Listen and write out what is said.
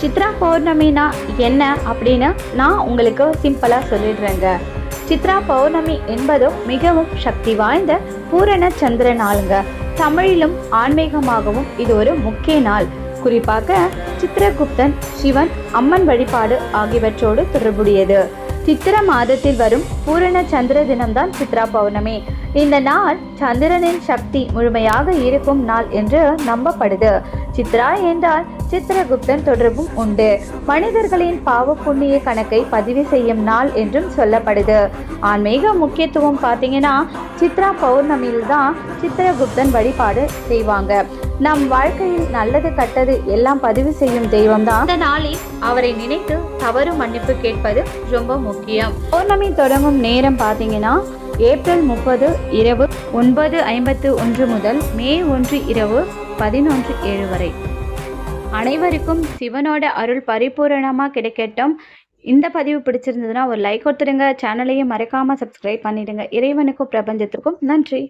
சித்ரா பௌர்ணமினா என்ன அப்படின்னு நான் உங்களுக்கு சிம்பிளாக சொல்லிடுறேங்க. சித்ரா பௌர்ணமி என்பதும் மிகவும் சக்தி வாய்ந்த பூரண சந்திர நாளுங்க. தமிழிலும் ஆன்மீகமாகவும் இது ஒரு முக்கிய நாள். குறிப்பாக சித்திரகுப்தன், சிவன், அம்மன் வழிபாடு ஆகியவற்றோடு தொடர்புடையது. சித்திர மாதத்தில் வரும் பூரண சந்திர தினம்தான் சித்ரா பௌர்ணமி. இந்த நாள் சந்திரனின் சக்தி முழுமையாக இருக்கும் நாள் என்று நம்பப்படுது. சித்ரா என்றால் சித்திரகுப்தன் தொடர்பும் உண்டு. மனிதர்களின் பாவ புண்ணிய கணக்கை பதிவு செய்யும் நாள் என்றும் சொல்லப்படுது. ஆன்மீக முக்கியத்துவம் பார்த்தீங்கன்னா சித்ரா பௌர்ணமியில் தான் சித்திரகுப்தன் வழிபாடு செய்வாங்க. நம் வாழ்க்கையில் நல்லது கெட்டது எல்லாம் பதிவு செய்யும் தெய்வம் தான். இந்த நாளில் அவரை நினைத்து தவறு மன்னிப்பு கேட்பது ரொம்ப முக்கியம். பௌர்ணமி தொடங்கும் நேரம் பார்த்தீங்கன்னா ஏப்ரல் 30 இரவு 9:51 முதல் மே 1 இரவு 11:07 வரை. அனைவருக்கும் சிவனோட அருள் பரிபூரணமாக கிடைக்கட்டும். இந்த பதிவு பிடிச்சிருந்ததுன்னா ஒரு லைக் கொடுத்துடுங்க. சேனலையும் மறக்காமல் சப்ஸ்கிரைப் பண்ணிடுங்க. இறைவனுக்கும் பிரபஞ்சத்துக்கும் நன்றி.